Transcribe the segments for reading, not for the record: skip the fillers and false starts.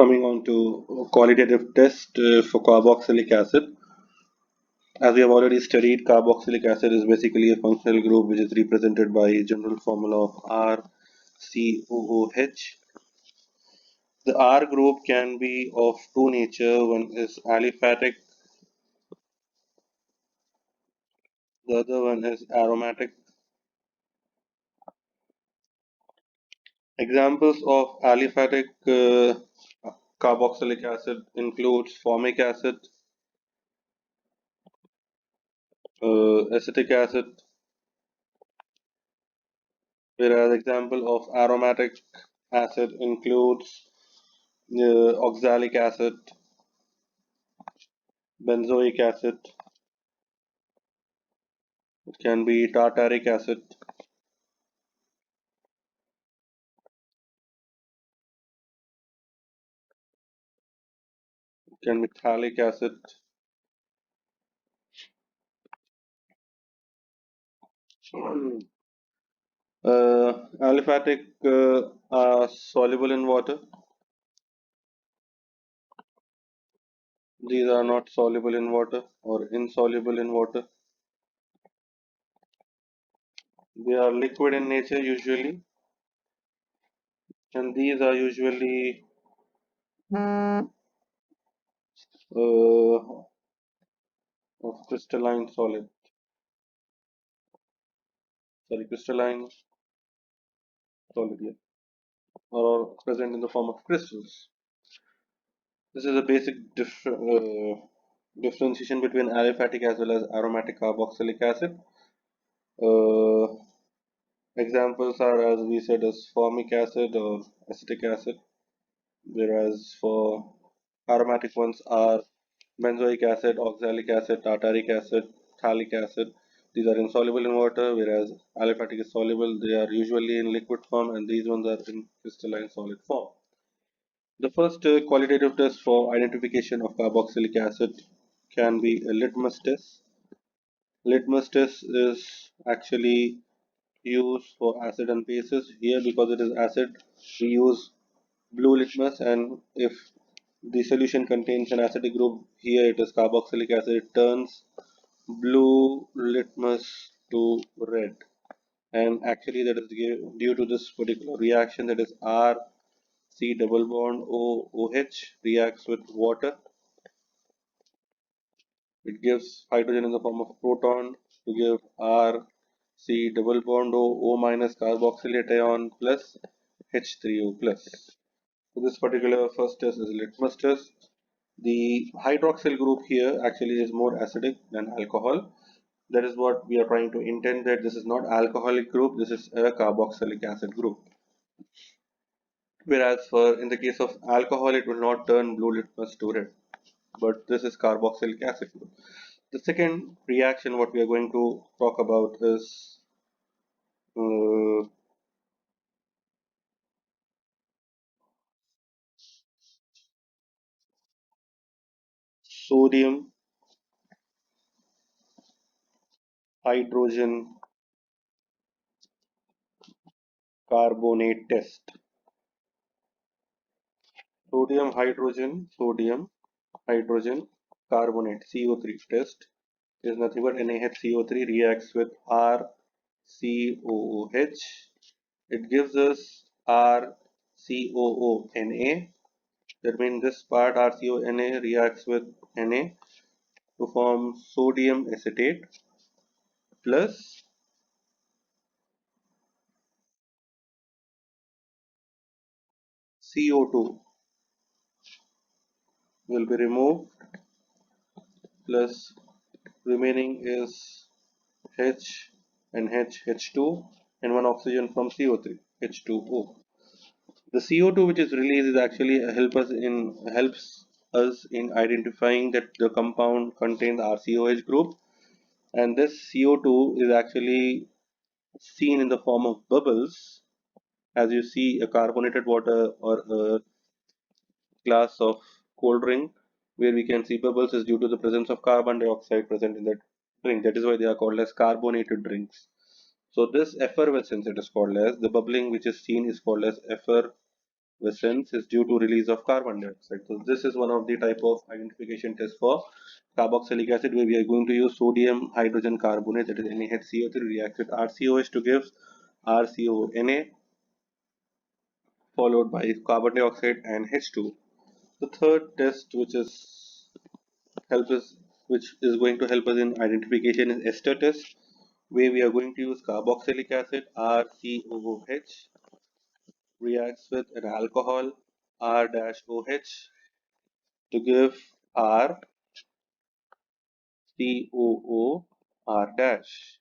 Coming on to qualitative test for carboxylic acid. As we have already studied, carboxylic acid is basically a functional group which is represented by a general formula of RCOOH. The R group can be of two nature. One is aliphatic, the other one is aromatic. Examples of aliphatic carboxylic acid includes formic acid, acetic acid, whereas example of aromatic acid includes oxalic acid, benzoic acid, it can be tartaric acid, it can be phthalic acid. Aliphatic are soluble in water. These are not soluble in water or insoluble in water. They are liquid in nature usually, and these are usually of crystalline solid. Sorry, crystalline solid, yeah, or present in the form of crystals. This is a basic differentiation between aliphatic as well as aromatic carboxylic acid. Uh, Examples are, as we said, as formic acid or acetic acid, whereas for aromatic ones are benzoic acid, oxalic acid, tartaric acid, phthalic acid. These are insoluble in water, whereas aliphatic is soluble. They are usually in liquid form, and these ones are in crystalline solid form. The first qualitative test for identification of carboxylic acid can be a litmus test. Litmus test is actually used for acid and bases. Here, because it is acid, we use blue litmus, and if the solution contains an acidic group, here it is carboxylic acid, it turns blue litmus to red. And actually, that is due to this particular reaction, that is R C double bond OH reacts with water. It gives hydrogen in the form of proton to give R C double bond O minus carboxylate ion plus H3O plus. So this particular first test is litmus test. The hydroxyl group here actually is more acidic than alcohol. That is what we are trying to intend, that this is not alcoholic group, this is a carboxylic acid group. Whereas for in the case of alcohol, it will not turn blue litmus to red, but this is carboxylic acid group. The second reaction what we are going to talk about is uh, sodium hydrogen carbonate test. Sodium hydrogen carbonate CO3 test is nothing but NaHCO3 reacts with RCOOH. It gives us RCOONA. That means this part RCONA reacts with Na to form sodium acetate plus CO2 will be removed, plus remaining is H and H2 and one oxygen from CO3 H2O. The CO2 which is released is actually helps us in identifying that the compound contains RCOH group, and this CO2 is actually seen in the form of bubbles. As you see a carbonated water or a glass of cold drink, where we can see bubbles, is due to the presence of carbon dioxide present in that drink. That is why they are called as carbonated drinks. So this effervescence, it is called as, the bubbling which is seen is called as effervescence. effervescence is due to release of carbon dioxide. So this is one of the type of identification test for carboxylic acid, where we are going to use sodium hydrogen carbonate, that is NaHCO3, react with RCOH to give RCONA, followed by carbon dioxide and H2. The third test, help us, which is going to help us in identification, is ester test, where we are going to use carboxylic acid RCOOH reacts with an alcohol R-OH to give RCOOR dash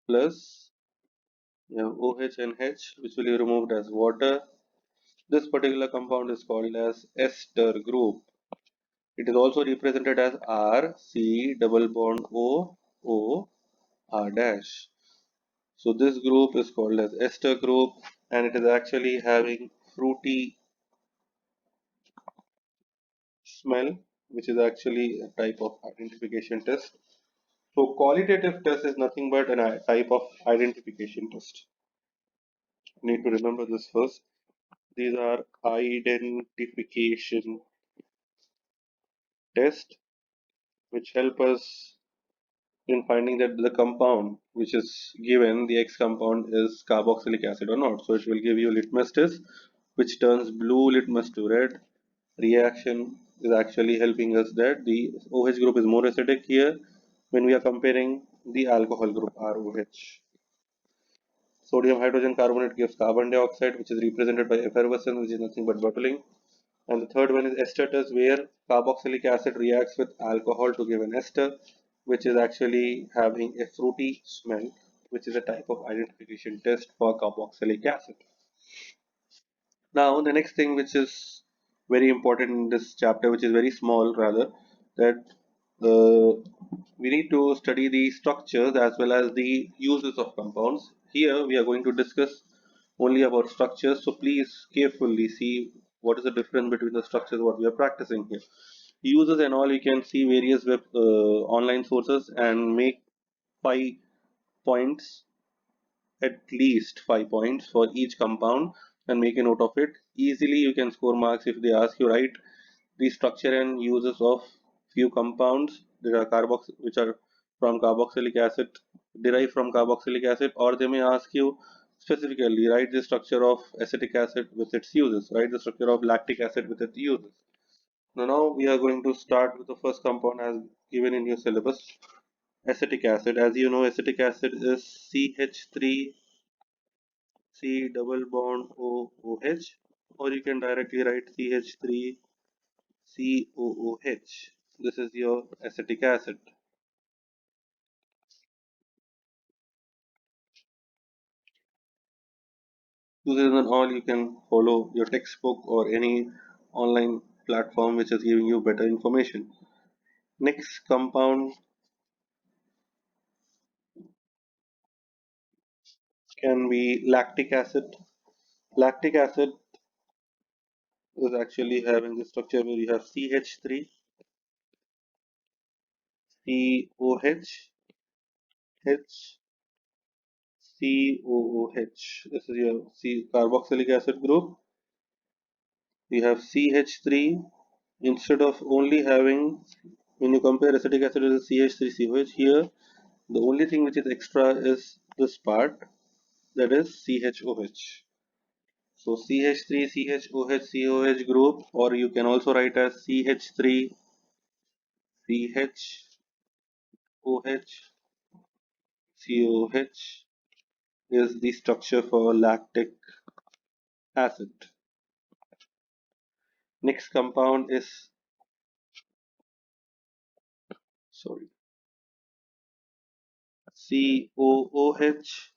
plus you have OH and H, which will be removed as water. This particular compound is called as ester group. It is also represented as R C double bond O O R dash. So this group is called as ester group, and it is actually having fruity smell, which is actually a type of identification test. So qualitative test is nothing but a type of identification test. You need to remember this first. These are identification tests which help us in finding that the compound which is given, the X compound, is carboxylic acid or not. So it will give you litmus test which turns blue litmus to red. Reaction is actually helping us that the OH group is more acidic here when we are comparing the alcohol group ROH. Sodium hydrogen carbonate gives carbon dioxide, which is represented by effervescence, which is nothing but bubbling. And the third one is ester test, where carboxylic acid reacts with alcohol to give an ester, which is actually having a fruity smell, which is a type of identification test for carboxylic acid. Now, the next thing which is very important in this chapter, which is very small rather, that we need to study the structures as well as the uses of compounds. Here we are going to discuss only about structures, so please carefully see what is the difference between the structures what we are practicing here. Uses and all, you can see various web online sources and make 5 points, at least 5 points for each compound, and make a note of it. Easily you can score marks if they ask you write the structure and uses of few compounds that are which are from carboxylic acid, derived from carboxylic acid, or they may ask you specifically write the structure of acetic acid with its uses, write the structure of lactic acid with its uses. Now we are going to start with the first compound as given in your syllabus, acetic acid. As you know, acetic acid is CH3 C double bond OOH, or you can directly write CH3 COOH. This is your acetic acid. Uses and all, you can follow your textbook or any online platform which is giving you better information. Next compound can be lactic acid. Lactic acid is actually having the structure where you have CH3 COH H COOH. This is your carboxylic acid group. You have CH3. Instead of only having, when you compare acetic acid with CH3COH, here the only thing which is extra is this part, that is CHOH. So CH3 CHOH COH group, or you can also write as CH3 CHOH COH is the structure for lactic acid. Next compound is, sorry, COOH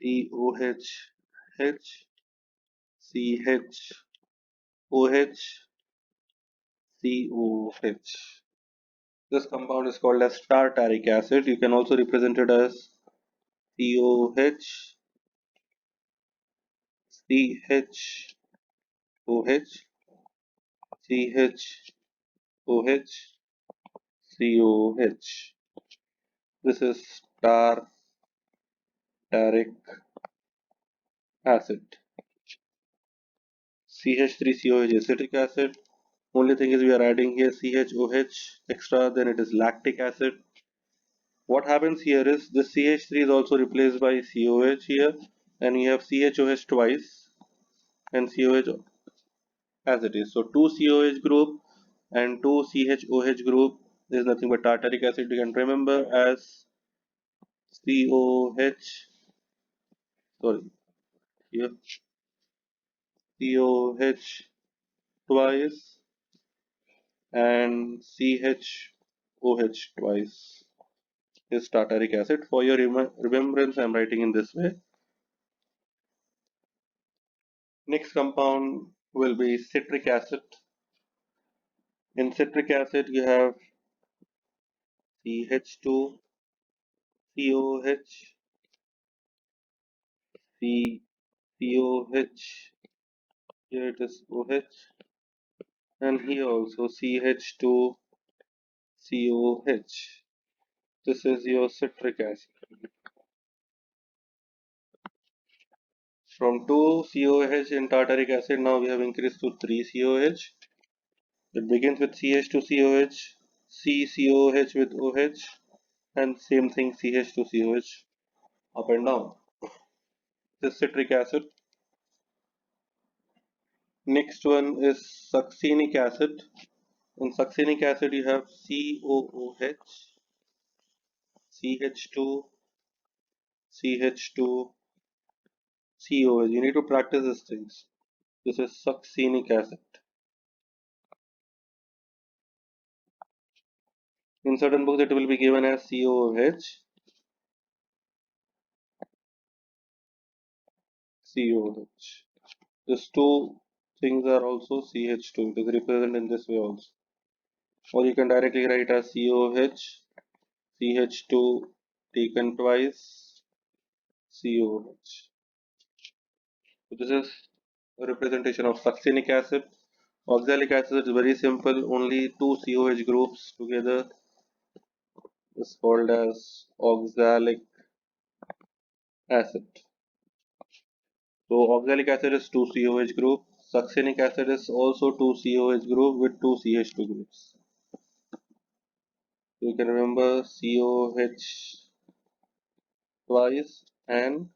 COH H CHOH COH. This compound is called as tartaric acid. You can also represent it as COH CHOH CHOH COH. This is tartaric tartaric acid. CH3COH is citric acid. Only thing is we are adding here CHOH extra, then it is lactic acid. What happens here is this CH3 is also replaced by COH here, and we have CHOH twice and COH as it is. So two COH group and two CHOH group is nothing but tartaric acid. You can remember as COH, sorry, here COH twice and CHOH twice is tartaric acid. For your remembrance, I am writing in this way. Next compound will be citric acid. In citric acid, you have CH2, COH, COH, here it is OH, and here also CH2, COH. This is your citric acid. From 2 COH in tartaric acid, now we have increased to 3 COH. It begins with CH2COH, CCOH with OH, and same thing CH2COH up and down. This citric acid. Next one is succinic acid. In succinic acid, you have COOH, CH2, CH2, COH. You need to practice these things. This is succinic acid. In certain books, it will be given as COOH, COH. These two things are also CH2. It is represented in this way also. Or you can directly write as COH, CH2 taken twice, COH. So this is a representation of succinic acid. Oxalic acid is very simple, only two COH groups together is called as oxalic acid. So oxalic acid is two COH group. Succinic acid is also two COH group with two CH2 groups. You can remember COH twice and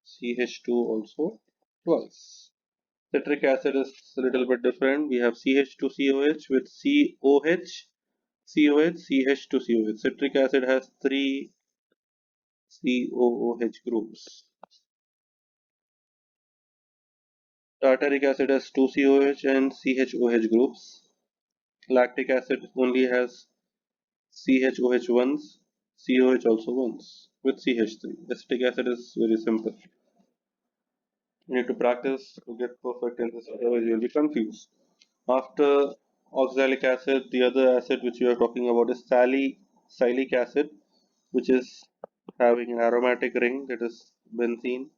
CH2 also twice. Citric acid is a little bit different. We have CH2COH with COH, COH, CH2COH. Citric acid has three COOH groups. Tartaric acid has two COH and CHOH groups. Lactic acid only has CHOH once, COH also once with CH3. Acetic acid is very simple. You need to practice to get perfect in this, otherwise you will be confused. After oxalic acid, the other acid which we are talking about is salicylic acid, which is having an aromatic ring, that is benzene.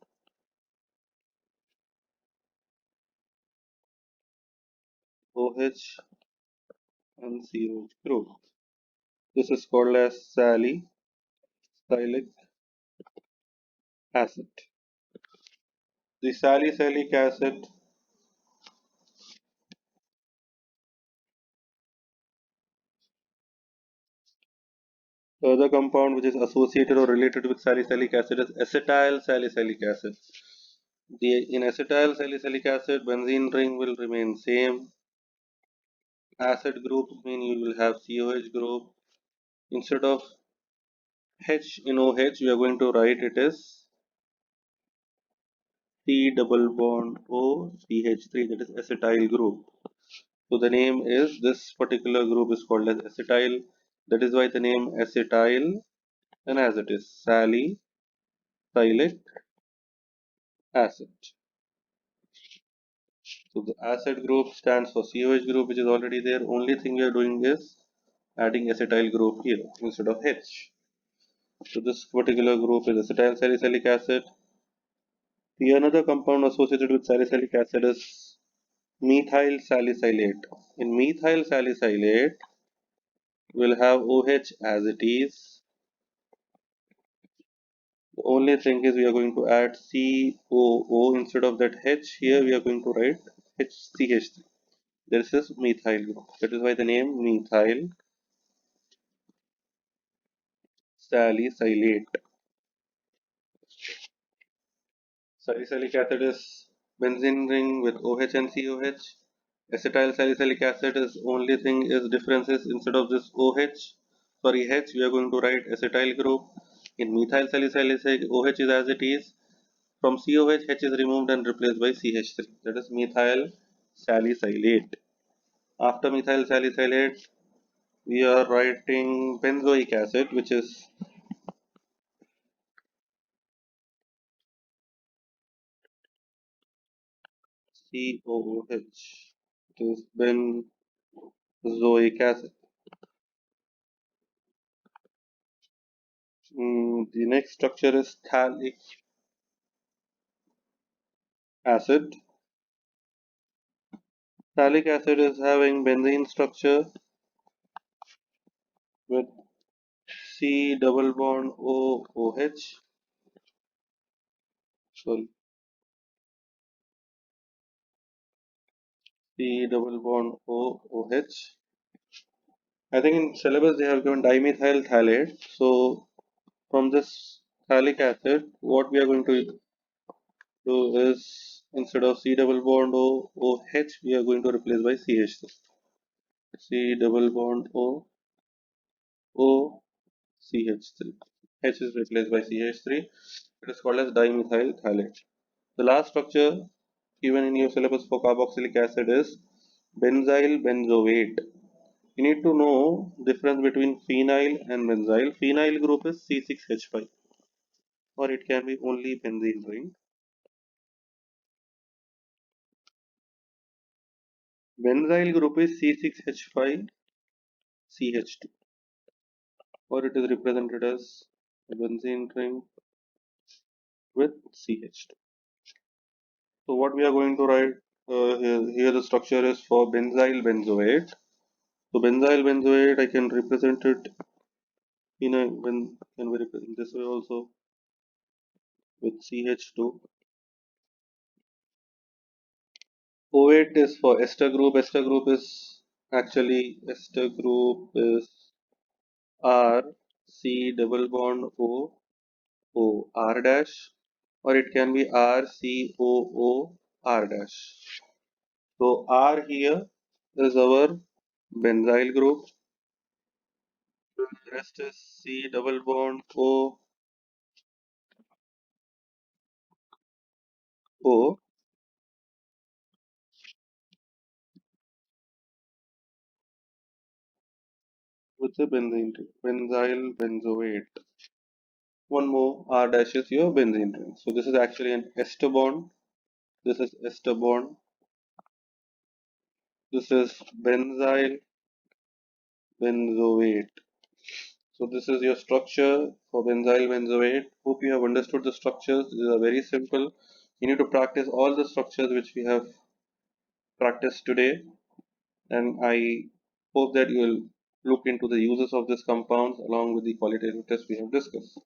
OH and COH group. This is called as salicylic acid. The salicylic acid, the other compound which is associated or related with salicylic acid is acetyl salicylic acid. In acetyl salicylic acid, benzene ring will remain same. Acid group mean you will have COH group. Instead of H in OH, we are going to write it as C double bond O CH3, that is acetyl group. So the name is, this particular group is called as acetyl. That is why the name acetyl, and as it is salicylic acid. So the acid group stands for COH group, which is already there. Only thing we are doing is adding acetyl group here instead of H. So this particular group is acetyl salicylic acid. The another compound associated with salicylic acid is methyl salicylate. In methyl salicylate, we'll have OH as it is. only thing is we are going to add COO instead of that H. Here we are going to write HCH3. This is methyl group. That is why the name methyl salicylate. Salicylic acid is benzene ring with OH and COH. Acetyl salicylic acid is only thing is differences instead of this OH, sorry H, we are going to write acetyl group. In methyl salicylic OH is as it is. From COH, H is removed and replaced by CH3. That is methyl salicylate. After methyl salicylate, we are writing benzoic acid, which is COOH. It is benzoic acid. The next structure is phthalic acid. Phthalic acid is having benzene structure with C double bond OOH. Sorry, C double bond OOH. I think in syllabus they have given dimethyl phthalate. So from this phthalic acid, what we are going to do is instead of C double bond OOH, we are going to replace by CH3. C double bond OCH3. H is replaced by CH3. It is called as dimethyl phthalate. The last structure given in your syllabus for carboxylic acid is benzyl benzoate. You need to know difference between phenyl and benzyl. Phenyl group is C6H5 or it can be only benzene ring. Benzyl group is C6H5CH2 or it is represented as a benzene ring with CH2. So what we are going to write here the structure is for benzyl benzoate. So benzyl benzoate I can represent it in a when can be represented this way also with CH2. O8 is for ester group. Ester group is actually ester group is R C double bond O R dash or it can be R C O R dash. So R here is our benzyl group. The rest is C double bond O with the benzene ring, benzyl benzoate. One more R dash is your benzene ring. So this is actually an ester bond. This is ester bond. This is benzyl benzoate. So this is your structure for benzyl benzoate. Hope you have understood the structures. These are very simple. You need to practice all the structures which we have practiced today, and I hope that you will look into the uses of these compounds along with the qualitative tests we have discussed.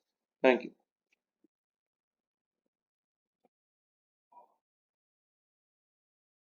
Thank you.